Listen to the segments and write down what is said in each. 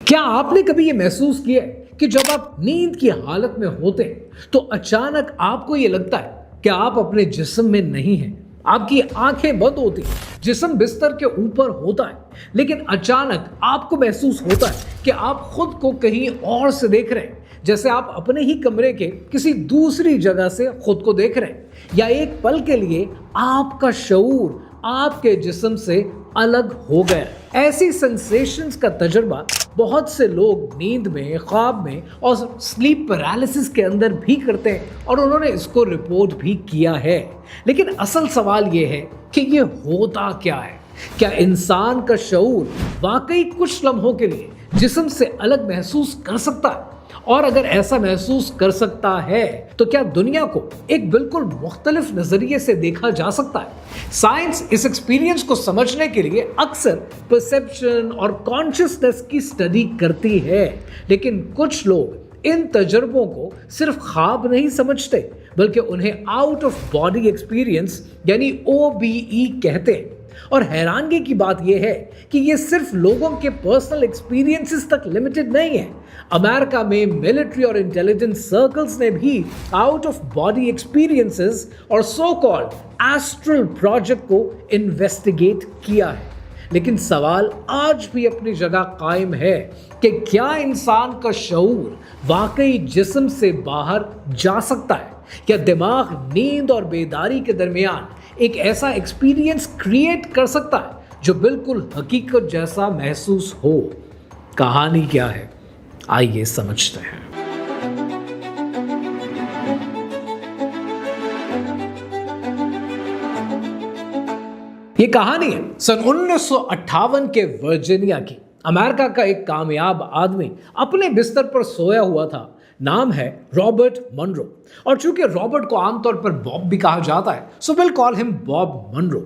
क्या आपने कभी ये महसूस किया है कि जब आप नींद की हालत में होते हैं तो अचानक आपको ये लगता है कि आप अपने जिस्म में नहीं हैं। आपकी आंखें बंद होती हैं, जिस्म बिस्तर के ऊपर होता है, लेकिन अचानक आपको महसूस होता है कि आप खुद को कहीं और से देख रहे हैं, जैसे आप अपने ही कमरे के किसी दूसरी जगह से खुद को देख रहे हैं, या एक पल के लिए आपका शऊर आपके जिस्म से अलग हो गया। ऐसी सेंसेशंस का तजुर्बा बहुत से लोग नींद में, ख्वाब में और स्लीप पैरालिसिस के अंदर भी करते हैं और उन्होंने इसको रिपोर्ट भी किया है। लेकिन असल सवाल ये है कि ये होता क्या है? क्या इंसान का शऊर वाकई कुछ लम्हों के लिए जिस्म से अलग महसूस कर सकता है? और अगर ऐसा महसूस कर सकता है तो क्या दुनिया को एक बिल्कुल मुख्तलिफ नजरिए से देखा जा सकता है? साइंस इस एक्सपीरियंस को समझने के लिए अक्सर परसेप्शन और कॉन्शियसनेस की स्टडी करती है, लेकिन कुछ लोग इन तजुर्बों को सिर्फ ख्वाब नहीं समझते बल्कि उन्हें आउट ऑफ बॉडी एक्सपीरियंस यानी OBE कहते हैं। और हैरानगी की बात यह है कि ये सिर्फ लोगों के पर्सनल एक्सपीरियंसेस तक लिमिटेड नहीं है। अमेरिका में मिलिट्री और इंटेलिजेंस सर्कल्स ने भी आउट ऑफ बॉडी एक्सपीरियंसेस और सो कॉल्ड एस्ट्रल प्रोजेक्ट को इन्वेस्टिगेट किया है। लेकिन सवाल आज भी अपनी जगह कायम है कि क्या इंसान का शऊर वाकई जिस्म से बाहर जा सकता है? क्या दिमाग नींद और बेदारी के दरमियान एक ऐसा एक्सपीरियंस क्रिएट कर सकता है जो बिल्कुल हकीकत जैसा महसूस हो? कहानी क्या है, आइए समझते हैं। ये कहानी है सन 1958 के वर्जीनिया की। अमेरिका का एक कामयाब आदमी अपने बिस्तर पर सोया हुआ था। नाम है रॉबर्ट मनरो, और चूंकि रॉबर्ट को आमतौर पर बॉब भी कहा जाता है, so will call him Bob Monroe.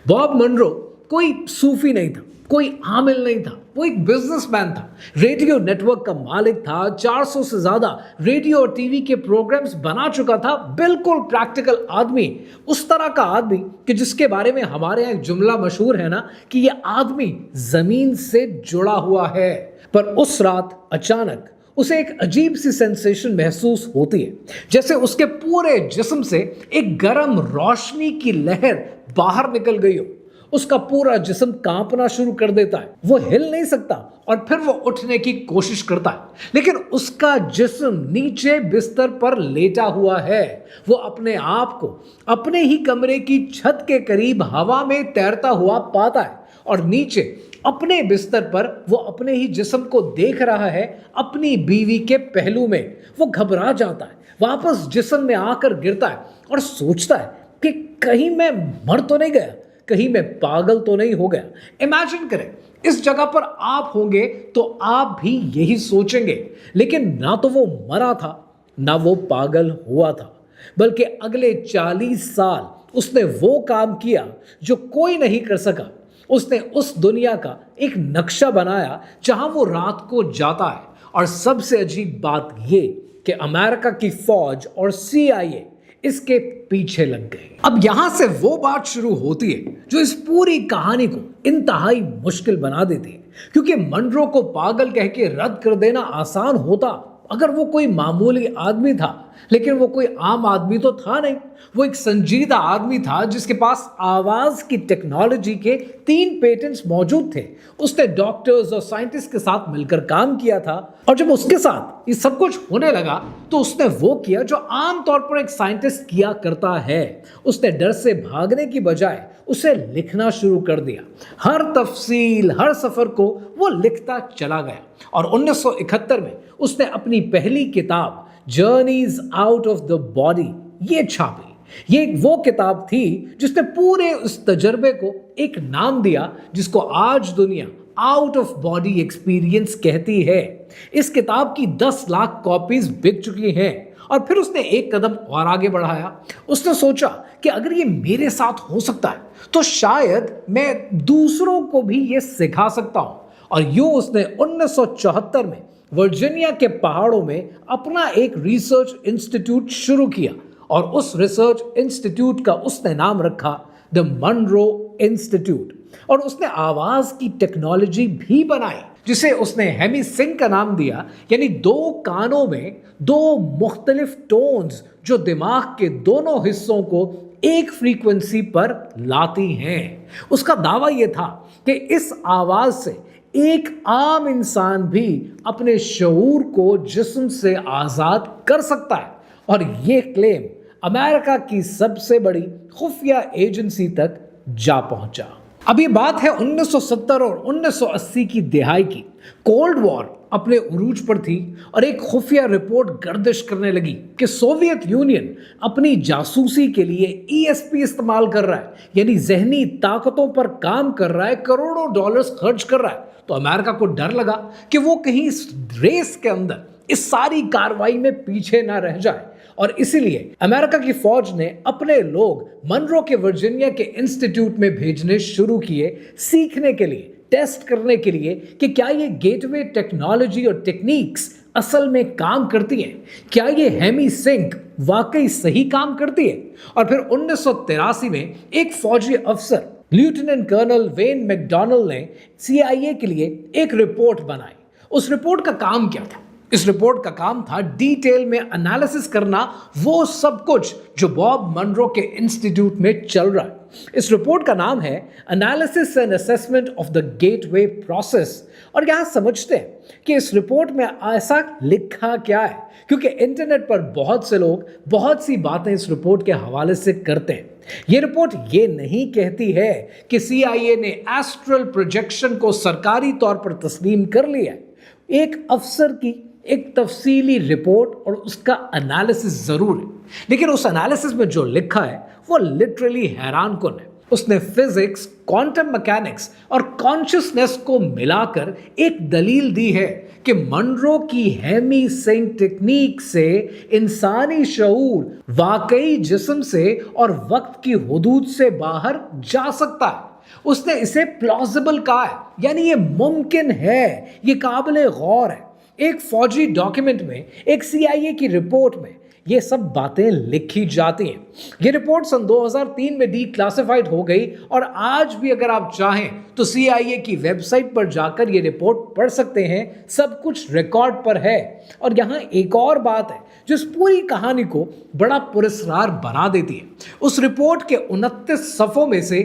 Bob Monroe कोई सूफी नहीं था, कोई आमिल नहीं था, वो एक बिजनेसमैन था, रेडियो नेटवर्क का मालिक था, 400 से ज्यादा रेडियो और टीवी के प्रोग्राम्स बना चुका था। बिल्कुल प्रैक्टिकल आदमी, उस तरह का आदमी कि जिसके बारे में हमारे यहाँ एक जुमला मशहूर है ना कि ये आदमी जमीन से जुड़ा हुआ है। पर उस रात अचानक उसे एक अजीब सी सेंसेशन महसूस होती है, जैसे उसके पूरे जिस्म से एक गर्म रोशनी की लहर बाहर निकल गई हो। उसका पूरा जिस्म कांपना शुरू कर देता है, वो हिल नहीं सकता और फिर वो उठने की कोशिश करता है, लेकिन उसका जिस्म नीचे बिस्तर पर लेटा हुआ है। वो अपने आप को अपने ही कमरे की छत के करीब हवा में तैरता हुआ पाता है और नीचे अपने बिस्तर पर वो अपने ही जिस्म को देख रहा है अपनी बीवी के पहलू में। वो घबरा जाता है, वापस जिस्म में आकर गिरता है और सोचता है कि कहीं मैं मर तो नहीं गया, कहीं मैं पागल तो नहीं हो गया। इमेजिन करें इस जगह पर आप होंगे तो आप भी यही सोचेंगे, लेकिन ना तो वो मरा था ना वो पागल हुआ था, बल्कि अगले 40 साल उसने वो काम किया जो कोई नहीं कर सका। उसने उस दुनिया का एक नक्शा बनाया जहां वो रात को जाता है। और सबसे अजीब बात ये कि अमेरिका की फौज और CIA इसके पीछे लग गए। अब यहां से वो बात शुरू होती है जो इस पूरी कहानी को इंतहाई मुश्किल बना देती है, क्योंकि मनरो को पागल कह के रद्द कर देना आसान होता अगर वो कोई मामूली आदमी था, लेकिन वो कोई आम आदमी तो था नहीं। वो एक संजीदा आदमी था जिसके पास आवाज की टेक्नोलॉजी के 3 पेटेंट्स मौजूद थे। उसने डॉक्टर्स और साइंटिस्ट के साथ मिलकर काम किया था, और जब उसके साथ ये सब कुछ होने लगा तो उसने वो किया जो आमतौर पर एक साइंटिस्ट किया करता है। उसने डर से भागने की बजाय उसे लिखना शुरू कर दिया। हर तफसील, हर सफर को वो लिखता चला गया, और 1971 में उसने अपनी पहली किताब journeys out of the body ये छापी। ये वो किताब थी जिसने पूरे उस तजर्बे को एक नाम दिया जिसको आज दुनिया आउट ऑफ बॉडी एक्सपीरियंस कहती है। इस किताब की 10 लाख कॉपीज बिक चुकी हैं, और फिर उसने एक कदम और आगे बढ़ाया। उसने सोचा कि अगर ये मेरे साथ हो सकता है तो शायद मैं दूसरों को भी ये सिखा सकता हूं। और यूं उसने 1974 में वर्जीनिया के पहाड़ों में अपना एक रिसर्च इंस्टीट्यूट शुरू किया, और उस रिसर्च इंस्टीट्यूट का उसने नाम रखा द मनरो इंस्टीट्यूट, और उसने आवाज की टेक्नोलॉजी भी बनाई जिसे उसने हेमी सिंक का नाम दिया, यानी दो कानों में दो मुख्तलिफ टोन्स जो दिमाग के दोनों हिस्सों को एक फ्रीक्वेंसी पर लाती हैं। उसका दावा यह था कि इस आवाज से एक आम इंसान भी अपने शऊर को जिस्म से आजाद कर सकता है, और यह क्लेम अमेरिका की सबसे बड़ी खुफिया एजेंसी तक जा पहुंचा। अब ये बात है 1970 और 1980 की दिहाई की। कोल्ड वॉर अपने उरूज पर थी और एक खुफिया रिपोर्ट गर्दिश करने लगी कि सोवियत यूनियन अपनी जासूसी के लिए ईएसपी इस्तेमाल कर रहा है, यानी जहनी ताकतों पर काम कर रहा है, करोड़ों डॉलर्स खर्च कर रहा है। तो अमेरिका को डर लगा कि वो कहीं इस रेस के अंदर इस सारी कार्रवाई में पीछे ना रह जाए, और इसीलिए अमेरिका की फौज ने अपने लोग मनरो के वर्जीनिया के इंस्टीट्यूट में भेजने शुरू किए, सीखने के लिए, टेस्ट करने के लिए कि क्या ये गेटवे टेक्नोलॉजी और टेक्निक्स असल में काम करती हैं, क्या ये हेमी सिंक वाकई सही काम करती है। और फिर 1983 में एक फौजी अफसर लेफ्टिनेंट कर्नल वेन मैकडॉनल्ड ने CIA के लिए एक रिपोर्ट बनाई। उस रिपोर्ट का काम क्या था? इस रिपोर्ट का काम था डिटेल में एनालिसिस करना वो सब कुछ जो बॉब मनरो के इंस्टीट्यूट में चल रहा है। इस रिपोर्ट का नाम है analysis and assessment of the gateway process. और यहां समझते हैं कि इस रिपोर्ट में ऐसा लिखा क्या है, क्योंकि इंटरनेट पर बहुत से लोग बहुत सी बातें इस रिपोर्ट के हवाले से करते हैं। यह रिपोर्ट ये नहीं कहती है कि CIA ने एस्ट्रल प्रोजेक्शन को सरकारी तौर पर तस्लीम कर लिया है। एक अफसर की एक तफसीली रिपोर्ट और उसका एनालिसिस जरूर है, लेकिन उस एनालिसिस में जो लिखा है वो लिटरली हैरानकुन है। उसने फिजिक्स, क्वांटम मैकेनिक्स और कॉन्शियसनेस को मिलाकर एक दलील दी है कि मनरो की हेमी सिंक टेक्निक से इंसानी शऊर वाकई जिस्म से और वक्त की हुदूद से बाहर जा सकता है। उसने इसे प्लॉजिबल कहा है, यानी ये मुमकिन है, ये काबिल गौर है। एक फौजी डॉक्यूमेंट में, एक CIA की रिपोर्ट में ये सब बातें लिखी जाती हैं। ये रिपोर्ट सन 2003 में डीक्लासिफाइड हो गई, और आज भी अगर आप चाहें तो CIA की वेबसाइट पर जाकर ये रिपोर्ट पढ़ सकते हैं। सब कुछ रिकॉर्ड पर है। और यहाँ एक और बात है जो इस पूरी कहानी को बड़ा पुरस्कार बना देती है। उस रिपोर्ट के 29 सफ़ों में से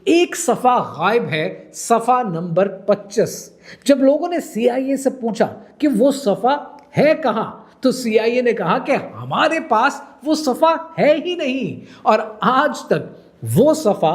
एक सफ़ा गायब है, सफ़ा नंबर 25। जब लोगों ने CIA से पूछा कि वो सफ़ा है कहाँ, तो CIA ने कहा कि हमारे पास वो सफ़ा है ही नहीं, और आज तक वो सफ़ा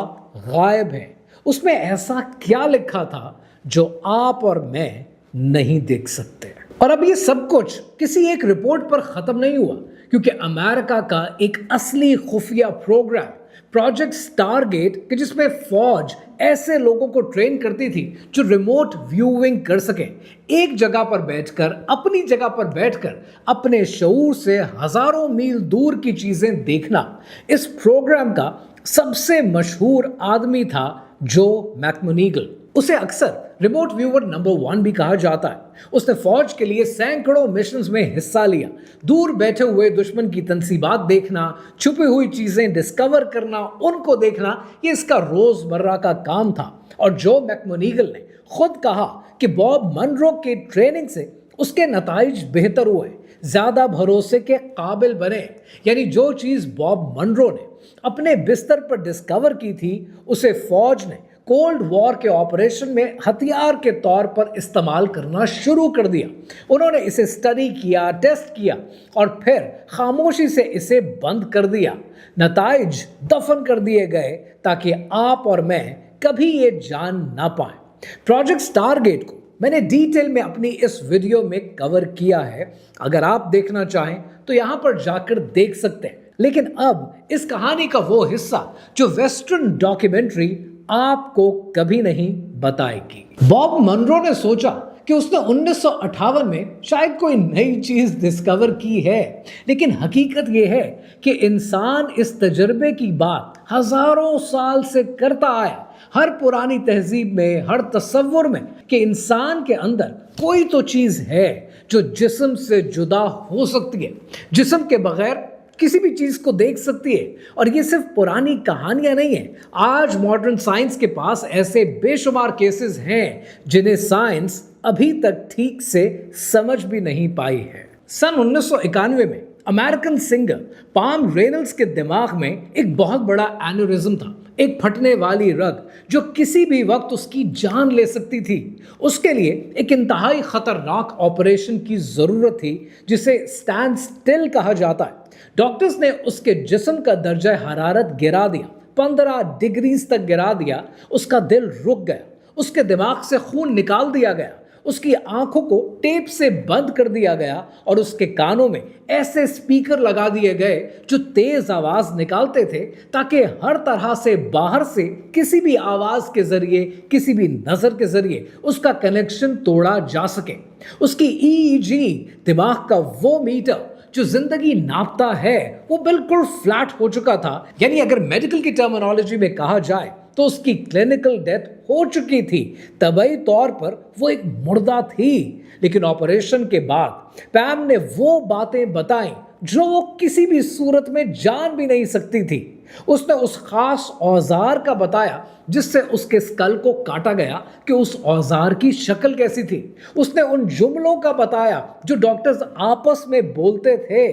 गायब है। उसमें ऐसा क्या लिखा था जो आप और मैं नहीं देख सकते। और अब ये सब कुछ किसी एक रिपोर्ट पर ख़त्म नहीं हुआ, क्योंकि अमेरिका का एक असली खुफिया प्रोग्राम प्रोजेक्ट स्टारगेट, कि जिसमें फौज ऐसे लोगों को ट्रेन करती थी जो रिमोट व्यूइंग कर सके, एक जगह पर बैठकर, अपनी जगह पर बैठकर अपने शऊर से हजारों मील दूर की चीजें देखना। इस प्रोग्राम का सबसे मशहूर आदमी था जो मैकमोनीगल। उसे अक्सर रिमोट व्यूअर नंबर 1 भी कहा जाता है। उसने फौज के लिए सैकड़ों मिशंस में हिस्सा लिया। दूर बैठे हुए दुश्मन की तंसीबात देखना, छुपी हुई चीजें डिस्कवर करना, उनको देखना, ये इसका रोजमर्रा का काम था। और जो मैकमोनीगल ने खुद कहा कि बॉब मनरो के ट्रेनिंग से उसके नताइज बेहतर हुए, ज्यादा भरोसे के काबिल बने। यानी जो चीज बॉब मनरो ने अपने बिस्तर पर डिस्कवर की थी, उसे फौज ने कोल्ड वॉर के ऑपरेशन में हथियार के तौर पर इस्तेमाल करना शुरू कर दिया। उन्होंने इसे स्टडी किया, टेस्ट किया, और फिर खामोशी से इसे बंद कर दिया। नताइज दफन कर दिए गए ताकि आप और मैं कभी ये जान ना पाए। प्रोजेक्ट स्टारगेट को मैंने डिटेल में अपनी इस वीडियो में कवर किया है। अगर आप देखना चाहें तो यहां पर जाकर देख सकते हैं। लेकिन अब इस कहानी का वो हिस्सा जो वेस्टर्न डॉक्यूमेंट्री आपको कभी नहीं बताएगी। बॉब मनरो ने सोचा कि उसने 1958 में शायद कोई नई चीज डिस्कवर की है, लेकिन हकीकत यह है कि इंसान इस तजर्बे की बात हजारों साल से करता आया। हर पुरानी तहजीब में, हर तसव्वुर में कि इंसान के अंदर कोई तो चीज है जो जिस्म से जुदा हो सकती है। जिस्म के बगैर किसी भी चीज को देख सकती है। और ये सिर्फ पुरानी कहानियां नहीं है, आज मॉडर्न साइंस के पास ऐसे बेशुमार केसेस हैं जिन्हें साइंस अभी तक ठीक से समझ भी नहीं पाई है। सन 1991 में अमेरिकन सिंगर पाम रेनल्ड्स के दिमाग में एक बहुत बड़ा एन्यूरिज्म था, एक फटने वाली रग जो किसी भी वक्त उसकी जान ले सकती थी। उसके लिए एक इंतहाई खतरनाक ऑपरेशन की जरूरत थी जिसे स्टैंड स्टिल कहा जाता है। डॉक्टर्स ने उसके जिस्म का दर्जा हरारत गिरा दिया, 15 डिग्री तक गिरा दिया। उसका दिल रुक गया, उसके दिमाग से खून निकाल दिया गया, उसकी आंखों को टेप से बंद कर दिया गया और उसके कानों में ऐसे स्पीकर लगा दिए गए जो तेज आवाज निकालते थे ताकि हर तरह से बाहर से किसी भी आवाज के जरिए, किसी भी नजर के जरिए उसका कनेक्शन तोड़ा जा सके। उसकी ईईजी, दिमाग का वो मीटर जो जिंदगी नापता है, वो बिल्कुल फ्लैट हो चुका था। यानी अगर मेडिकल की टर्मिनोलॉजी में कहा जाए तो उसकी क्लिनिकल डेथ हो चुकी थी। तबई तौर पर वो एक मुर्दा थी। लेकिन ऑपरेशन के बाद पैम ने वो बातें बताई जो वो किसी भी सूरत में जान भी नहीं सकती थी। उसने उस खास औजार का बताया जिससे उसके स्कल को काटा गया कि उस औजार की शक्ल कैसी थी। उसने उन जुमलों का बताया जो डॉक्टर्स आपस में बोलते थे।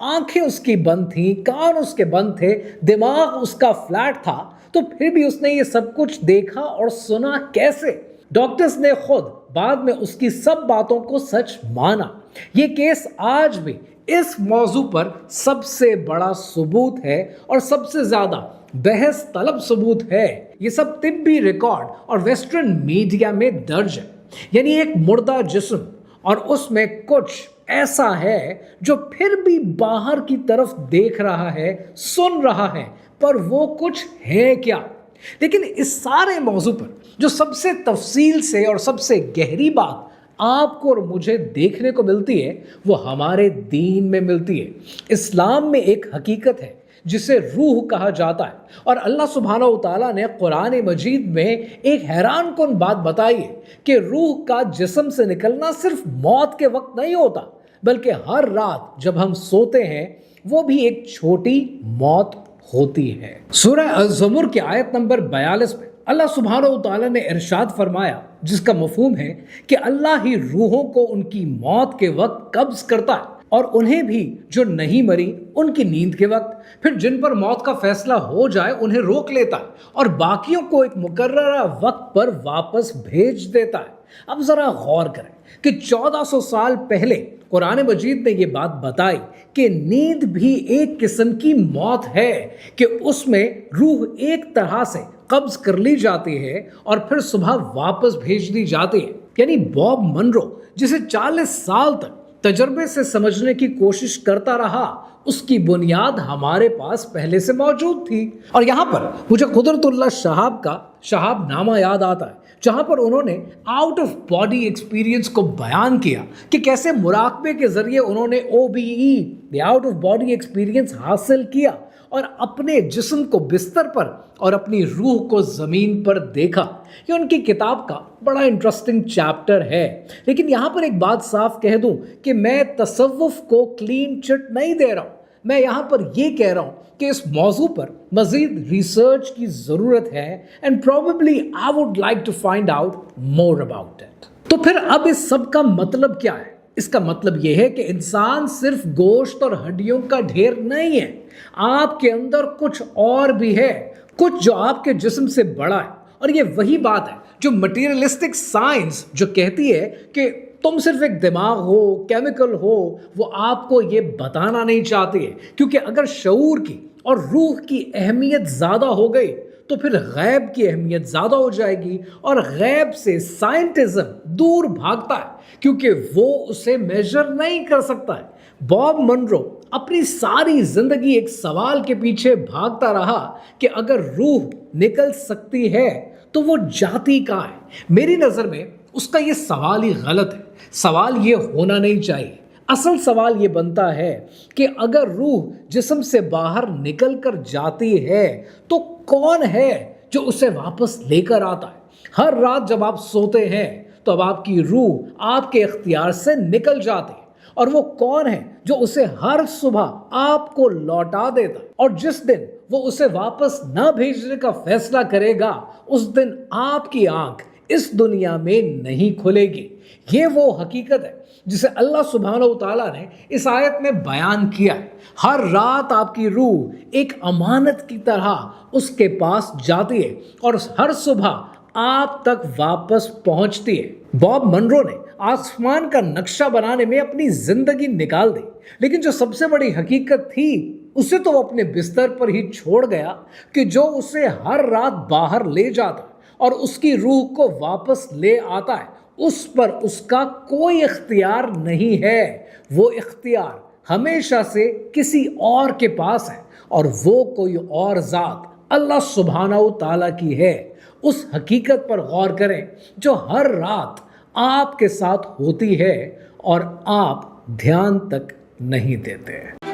आंखें उसकी बंद थी, कान उसके बंद थे, दिमाग उसका फ्लैट था, तो फिर भी उसने ये सब कुछ देखा और सुना कैसे? डॉक्टर्स ने खुद बाद में उसकी सब बातों को सच माना। ये केस आज भी इस मौजू पर सबसे बड़ा सबूत है और सबसे ज्यादा बहस तलब सबूत है। ये सब तिब्बी रिकॉर्ड और वेस्टर्न मीडिया में दर्ज है। यानी एक मुर्दा जिस्म और उसमें कुछ ऐसा है जो फिर भी बाहर की तरफ देख रहा है, सुन रहा है, पर वो कुछ है क्या? लेकिन इस सारे मौजू पर जो सबसे तफसील से और सबसे गहरी बात आपको और मुझे देखने को मिलती है वो हमारे दीन में मिलती है। इस्लाम में एक हकीकत है जिसे रूह कहा जाता है और अल्लाह सुब्हानहू व तआला ने कुरान मजीद में एक हैरान कुन बात बताई है कि रूह का जिस्म से निकलना सिर्फ मौत के वक्त नहीं होता, बल्कि हर रात जब हम सोते हैं वो भी एक छोटी मौत होती है। सूरह अज़्ज़ुमर की आयत नंबर 42 में अल्लाह सुब्हानहू व तआला ने इरशाद फरमाया, जिसका मफहूम है कि अल्लाह ही रूहों को उनकी मौत के वक्त कब्ज करता है और उन्हें भी जो नहीं मरी उनकी नींद के वक्त, फिर जिन पर मौत का फैसला हो जाए उन्हें रोक लेता है और बाकियों को एक मुकर्ररा वक्त पर वापस भेज देता है। अब जरा गौर करें कि 1400 साल पहले कुरान मजीद ने यह बात बताई कि नींद भी एक किस्म की मौत है, कि उसमें रूह एक तरह से कब्ज कर ली जाती है और फिर सुबह वापस भेज दी जाती है। यानी बॉब मनरो जिसे 40 साल तक तजर्बे से समझने की कोशिश करता रहा, उसकी बुनियाद हमारे पास पहले से मौजूद थी। और यहाँ पर मुझे कुदरतुल्लाह शहाब का शहाबनामा याद आता है, जहाँ पर उन्होंने आउट ऑफ बॉडी एक्सपीरियंस को बयान किया कि कैसे मुराकबे के जरिए उन्होंने OBE out of body experience हासिल किया और अपने जिस्म को बिस्तर पर और अपनी रूह को ज़मीन पर देखा। ये उनकी किताब का बड़ा इंटरेस्टिंग चैप्टर है। लेकिन यहाँ पर एक बात साफ कह दूँ कि मैं तसव्वुफ को क्लीन चिट नहीं दे रहा हूँ। मैं यहाँ पर ये कह रहा हूँ कि इस मौजू पर मज़ीद रिसर्च की ज़रूरत है and probably I would like to find out more about it. तो फिर अब इस सब का मतलब क्या है? इसका मतलब यह है कि इंसान सिर्फ गोश्त और हड्डियों का ढेर नहीं है, आपके अंदर कुछ और भी है, कुछ जो आपके जिस्म से बड़ा है। और ये वही बात है जो मटीरियलिस्टिक साइंस जो कहती है कि तुम सिर्फ एक दिमाग हो, केमिकल हो, वो आपको ये बताना नहीं चाहती है, क्योंकि अगर शऊर की और रूह की अहमियत ज़्यादा हो गई तो फिर गैब की अहमियत ज़्यादा हो जाएगी और गैब से साइंटिज्म दूर भागता है क्योंकि वो उसे मेजर नहीं कर सकता है। बॉब मनरो अपनी सारी जिंदगी एक सवाल के पीछे भागता रहा कि अगर रूह निकल सकती है तो वो जाती कहाँ है। मेरी नज़र में उसका ये सवाल ही गलत है। सवाल ये होना नहीं चाहिए। असल सवाल ये बनता है कि अगर रूह जिस्म से बाहर निकल कर जाती है तो कौन है जो उसे वापस लेकर आता है। हर रात जब आप सोते हैं तो अब आपकी रूह आपके इख्तियार से निकल जाती है اور وہ کون ہے جو اسے ہر صبح آپ کو لوٹا دیتا اور جس دن وہ اسے واپس نہ بھیجنے کا فیصلہ کرے گا اس دن آپ کی آنکھ اس دنیا میں نہیں کھلے گی۔ یہ وہ حقیقت ہے جسے اللہ سبحانہ و تعالیٰ نے اس آیت میں بیان کیا ہے۔ ہر رات آپ کی روح ایک امانت کی طرح اس کے پاس جاتی ہے اور ہر صبح آپ تک واپس پہنچتی ہے۔ باب منرو نے آسمان کا نقشہ بنانے میں اپنی زندگی نکال دی، لیکن جو سب سے بڑی حقیقت تھی اسے تو وہ اپنے بستر پر ہی چھوڑ گیا کہ جو اسے ہر رات باہر لے جاتا اور اس کی روح کو واپس لے آتا ہے اس پر اس کا کوئی اختیار نہیں ہے۔ وہ اختیار ہمیشہ سے کسی اور کے پاس ہے اور وہ کوئی اور ذات اللہ سبحانہ و تعالیٰ کی ہے۔ اس حقیقت پر غور کریں جو ہر رات آپ کے ساتھ ہوتی ہے اور آپ دھیان تک نہیں دیتے۔